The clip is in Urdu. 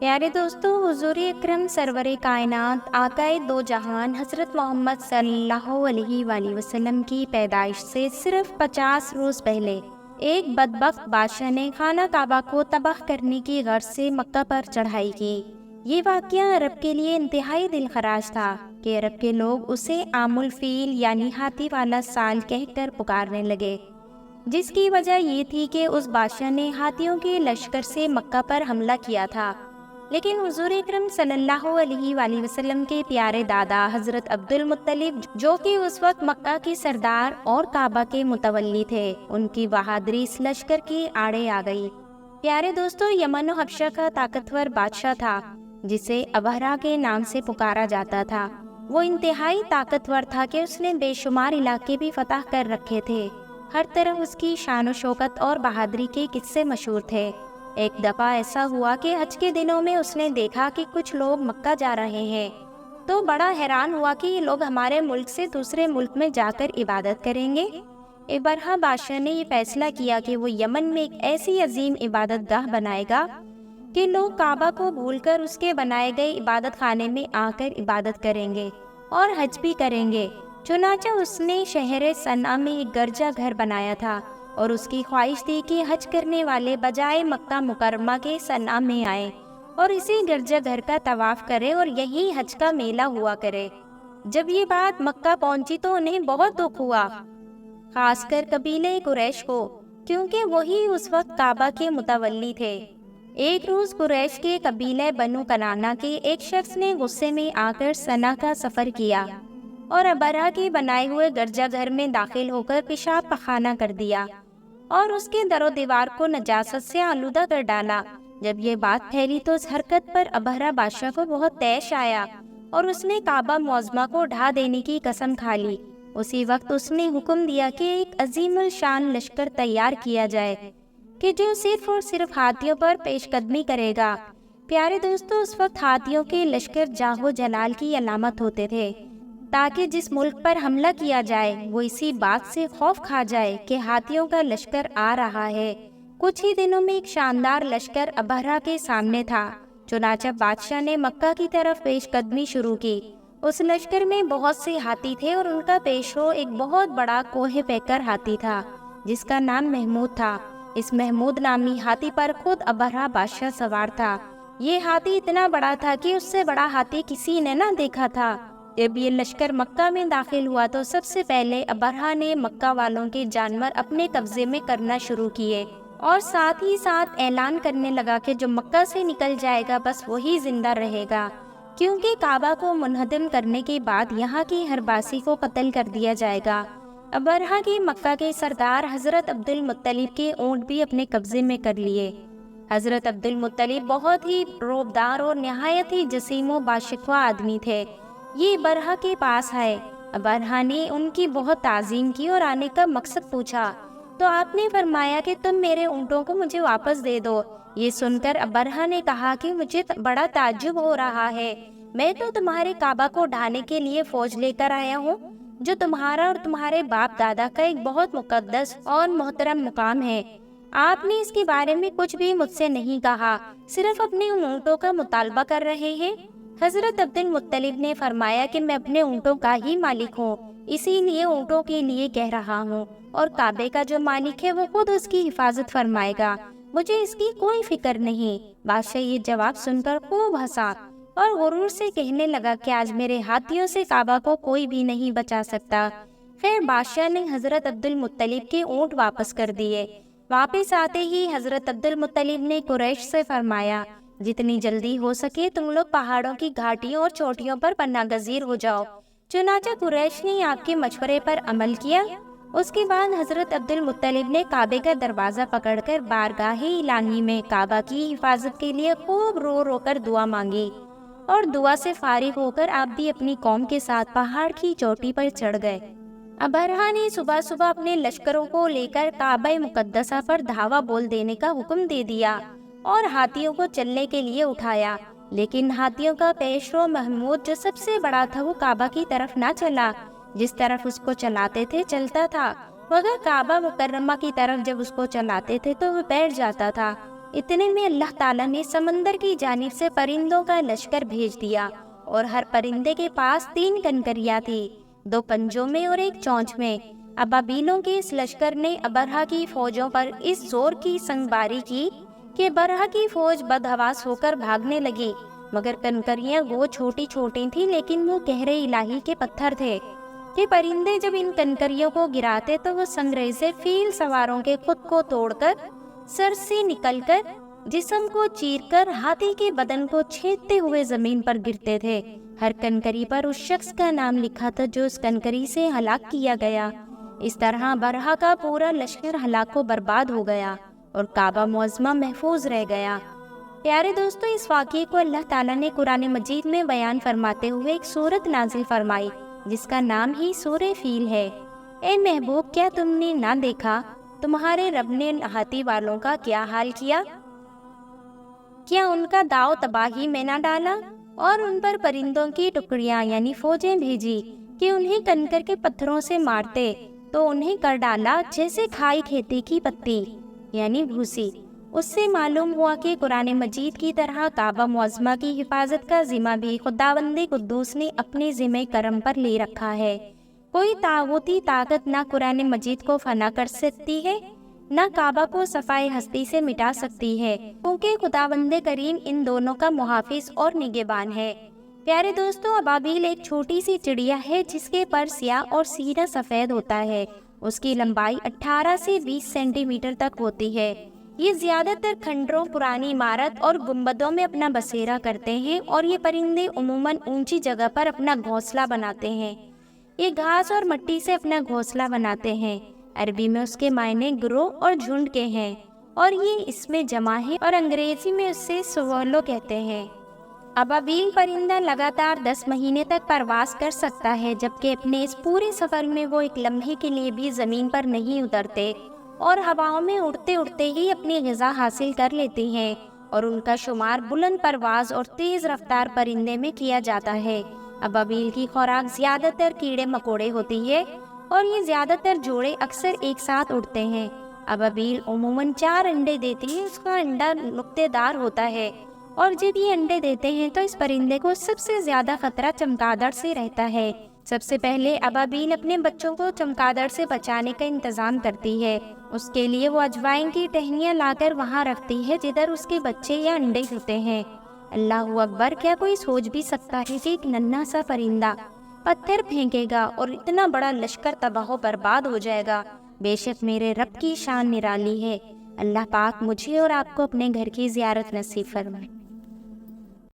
پیارے دوستو، حضور اکرم سرور کائنات آقائے دو جہان حضرت محمد صلی اللہ علیہ وآلہ وسلم کی پیدائش سے صرف 50 روز پہلے ایک بدبخت بادشاہ نے خانہ کعبہ کو تباہ کرنے کی غرض سے مکہ پر چڑھائی کی۔ یہ واقعہ عرب کے لیے انتہائی دل خراش تھا کہ عرب کے لوگ اسے عام الفیل یعنی ہاتھی والا سال کہہ کر پکارنے لگے، جس کی وجہ یہ تھی کہ اس بادشاہ نے ہاتھیوں کے لشکر سے مکہ پر حملہ کیا تھا۔ لیکن حضور اکرم صلی اللہ علیہ وآلہ وسلم کے پیارے دادا حضرت عبد المطلب، جو کہ اس وقت مکہ کے سردار اور کعبہ کے متولی تھے، ان کی بہادری اس لشکر کی آڑے آ گئی۔ پیارے دوستو، یمن و حبشہ کا طاقتور بادشاہ تھا جسے ابہرا کے نام سے پکارا جاتا تھا۔ وہ انتہائی طاقتور تھا کہ اس نے بے شمار علاقے بھی فتح کر رکھے تھے۔ ہر طرف اس کی شان و شوکت اور بہادری کے قصے مشہور تھے۔ ایک دفعہ ایسا ہوا کہ حج کے دنوں میں اس نے دیکھا کہ کچھ لوگ مکہ جا رہے ہیں، تو بڑا حیران ہوا کہ یہ لوگ ہمارے ملک سے دوسرے ملک میں جا کر عبادت کریں گے۔ ابرہہ بادشاہ نے یہ فیصلہ کیا کہ وہ یمن میں ایک ایسی عظیم عبادت گاہ بنائے گا کہ لوگ کعبہ کو بھول کر اس کے بنائے گئے عبادت خانے میں آ کر عبادت کریں گے اور حج بھی کریں گے۔ چنانچہ اس نے شہر صنعا میں ایک گرجا گھر بنایا تھا اور اس کی خواہش تھی کہ حج کرنے والے بجائے مکہ مکرمہ کے صنعا میں آئیں اور اسی گرجا گھر کا طواف کرے اور یہی حج کا میلہ ہوا کرے۔ جب یہ بات مکہ پہنچی تو انہیں بہت دکھ ہوا، خاص کر قبیلے قریش کو، کیونکہ وہی اس وقت کعبہ کے متولی تھے۔ ایک روز قریش کے قبیلے بنو کنانا کے ایک شخص نے غصے میں آ کر صنعا کا سفر کیا اور ابرہہ کے بنائے ہوئے گرجا گھر میں داخل ہو کر پیشاب پخانہ کر دیا اور اس کے در و دیوار کو نجاست سے آلودہ کر ڈالا۔ جب یہ بات پھیلی تو اس حرکت پر ابہرہ بادشاہ کو بہت طیش آیا اور اس نے کعبہ معظمہ کو ڈھا دینے کی قسم کھا لی۔ اسی وقت اس نے حکم دیا کہ ایک عظیم الشان لشکر تیار کیا جائے کہ جو صرف اور صرف ہاتھیوں پر پیش قدمی کرے گا۔ پیارے دوستو، اس وقت ہاتھیوں کے لشکر جاہ و جلال کی علامت ہوتے تھے، تاکہ جس ملک پر حملہ کیا جائے وہ اسی بات سے خوف کھا جائے کہ ہاتھیوں کا لشکر آ رہا ہے۔ کچھ ہی دنوں میں ایک شاندار لشکر ابہرہ کے سامنے تھا۔ چنانچہ بادشاہ نے مکہ کی طرف پیش قدمی شروع کی۔ اس لشکر میں بہت سے ہاتھی تھے اور ان کا پیشرو ایک بہت بڑا کوہ پیکر ہاتھی تھا جس کا نام محمود تھا۔ اس محمود نامی ہاتھی پر خود ابہرہ بادشاہ سوار تھا۔ یہ ہاتھی اتنا بڑا تھا کہ اس سے بڑا ہاتھی کسی نے نہ دیکھا تھا۔ جب یہ لشکر مکہ میں داخل ہوا تو سب سے پہلے ابرہہ نے مکہ والوں کے جانور اپنے قبضے میں کرنا شروع کیے اور ساتھ ہی ساتھ اعلان کرنے لگا کہ جو مکہ سے نکل جائے گا بس وہی زندہ رہے گا، کیونکہ کعبہ کو منہدم کرنے کے بعد یہاں کی ہر باسی کو قتل کر دیا جائے گا۔ ابرہہ کے مکہ کے سردار حضرت عبد المطلب کے اونٹ بھی اپنے قبضے میں کر لیے۔ حضرت عبد المطلب بہت ہی روبدار اور نہایت ہی جسیم و باشکوہ آدمی تھے۔ یہ ابرہہ کے پاس آئے۔ ابرہہ نے ان کی بہت تعظیم کی اور آنے کا مقصد پوچھا تو آپ نے فرمایا کہ تم میرے اونٹوں کو مجھے واپس دے دو۔ یہ سن کر ابرہہ نے کہا کہ مجھے بڑا تعجب ہو رہا ہے، میں تو تمہارے کعبہ کو ڈھانے کے لیے فوج لے کر آیا ہوں، جو تمہارا اور تمہارے باپ دادا کا ایک بہت مقدس اور محترم مقام ہے۔ آپ نے اس کے بارے میں کچھ بھی مجھ سے نہیں کہا، صرف اپنے اونٹوں کا مطالبہ کر رہے ہیں۔ حضرت عبد المطلب نے فرمایا کہ میں اپنے اونٹوں کا ہی مالک ہوں، اسی لیے اونٹوں کے لیے کہہ رہا ہوں، اور کعبے کا جو مالک ہے وہ خود اس کی حفاظت فرمائے گا، مجھے اس کی کوئی فکر نہیں۔ بادشاہ یہ جواب سن کر خوب ہنسا اور غرور سے کہنے لگا کہ آج میرے ہاتھیوں سے کعبہ کو کوئی بھی نہیں بچا سکتا۔ خیر، بادشاہ نے حضرت عبد المطلب کے اونٹ واپس کر دیے۔ واپس آتے ہی حضرت عبد المطلب نے قریش سے فرمایا، جتنی جلدی ہو سکے تم لوگ پہاڑوں کی گھاٹیوں اور چوٹیوں پر پناہ گزیر ہو جاؤ۔ چنانچہ قریش نے آپ کے مشورے پر عمل کیا۔ اس کے بعد حضرت عبد المطلب نے کعبے کا دروازہ پکڑ کر بارگاہ الہی میں کعبہ کی حفاظت کے لیے خوب رو رو کر دعا مانگی، اور دعا سے فارغ ہو کر آپ بھی اپنی قوم کے ساتھ پہاڑ کی چوٹی پر چڑھ گئے۔ ابرہہ نے صبح صبح اپنے لشکروں کو لے کر کعبہ مقدسہ پر دھاوا بول دینے کا حکم دے دیا اور ہاتھیوں کو چلنے کے لیے اٹھایا، لیکن ہاتھیوں کا پیشرو محمود جو سب سے بڑا تھا وہ کعبہ کی طرف نہ چلا، جس طرف اس کو چلاتے تھے چلتا تھا، مگر کعبہ مکرمہ کی طرف جب اس کو چلاتے تھے تو وہ بیٹھ جاتا تھا۔ اتنے میں اللہ تعالیٰ نے سمندر کی جانب سے پرندوں کا لشکر بھیج دیا، اور ہر پرندے کے پاس 3 کنکریاں تھی، 2 پنجوں میں اور 1 چونچ میں۔ ابابیلوں کے اس لشکر نے ابرہہ کی فوجوں پر اس زور کی سنگباری کی کہ برہہ کی فوج بدحواس ہو کر بھاگنے لگی، مگر کنکریاں وہ چھوٹی چھوٹی تھیں لیکن وہ قہر الہی کے پتھر تھے کہ پرندے جب ان کنکریوں کو گراتے تو وہ سنگریزے فیل سواروں کے خود کو توڑ کر، سر سے نکل کر، جسم کو چیر کر ہاتھی کے بدن کو چھیدتے ہوئے زمین پر گرتے تھے۔ ہر کنکری پر اس شخص کا نام لکھا تھا جو اس کنکری سے ہلاک کیا گیا۔ اس طرح برہہ کا پورا لشکر ہلاک و برباد ہو گیا اور کعبہ معظمہ محفوظ رہ گیا۔ پیارے دوستو، اس واقعے کو اللہ تعالیٰ نے قرآن مجید میں بیان فرماتے ہوئے ایک سورت نازل فرمائی جس کا نام ہی سورہ فیل ہے۔ اے محبوب، کیا تم نے نہ دیکھا تمہارے رب نے ہاتھی والوں کا کیا حال کیا؟ کیا ان کا داؤ تباہی میں نہ ڈالا اور ان پر پرندوں کی ٹکڑیاں یعنی فوجیں بھیجی کہ انہیں کنکر کے پتھروں سے مارتے تو انہیں کر ڈالا جیسے کھائی کھیتی کی پتی یعنی بھوسی۔ اس سے معلوم ہوا کہ قرآن مجید کی طرح کعبہ معظمہ کی حفاظت کا ذمہ بھی خداوند قدوس نے اپنے ذمہ کرم پر لے رکھا ہے۔ کوئی طاغوتی طاقت نہ قرآن مجید کو فنا کر سکتی ہے، نہ کعبہ کو صفائے ہستی سے مٹا سکتی ہے، کیونکہ خداوند کریم ان دونوں کا محافظ اور نگہبان ہے۔ پیارے دوستو، ابابیل ایک چھوٹی سی چڑیا ہے جس کے پر سیاہ اور سینہ سفید ہوتا ہے۔ اس کی لمبائی 18 سے 20 سینٹی میٹر تک ہوتی ہے۔ یہ زیادہ تر کھنڈروں، پرانی عمارت اور گنبدوں میں اپنا بسیرا کرتے ہیں، اور یہ پرندے عموماً اونچی جگہ پر اپنا گھونسلہ بناتے ہیں۔ یہ گھاس اور مٹی سے اپنا گھونسلہ بناتے ہیں۔ عربی میں اس کے معنی گروہ اور جھنڈ کے ہیں، اور یہ اس میں جمع ہے، اور انگریزی میں اسے سوالو کہتے ہیں۔ ابابیل پرندہ لگاتار 10 مہینے تک پرواز کر سکتا ہے، جبکہ اپنے اس پورے سفر میں وہ ایک لمحے کے لیے بھی زمین پر نہیں اترتے اور ہواؤں میں اڑتے اڑتے ہی اپنی غذا حاصل کر لیتے ہیں، اور ان کا شمار بلند پرواز اور تیز رفتار پرندے میں کیا جاتا ہے۔ ابابیل کی خوراک زیادہ تر کیڑے مکوڑے ہوتی ہے، اور یہ زیادہ تر جوڑے اکثر ایک ساتھ اڑتے ہیں۔ ابابیل عموماً 4 انڈے دیتی ہے۔ اس کا انڈا نقطے دار ہوتا ہے، اور جب یہ انڈے دیتے ہیں تو اس پرندے کو سب سے زیادہ خطرہ چمگادڑ سے رہتا ہے۔ سب سے پہلے ابابیل اپنے بچوں کو چمگادڑ سے بچانے کا انتظام کرتی ہے۔ اس کے لیے وہ اجوائن کی ٹہنیاں لا کر وہاں رکھتی ہے جدھر اس کے بچے یا انڈے ہوتے ہیں۔ اللہ اکبر! کیا کوئی سوچ بھی سکتا ہے کہ ایک ننھا سا پرندہ پتھر پھینکے گا اور اتنا بڑا لشکر تباہ و برباد ہو جائے گا؟ بے شک میرے رب کی شان نرالی ہے۔ اللہ پاک مجھے اور آپ کو اپنے گھر کی زیارت نصیب فرمائے۔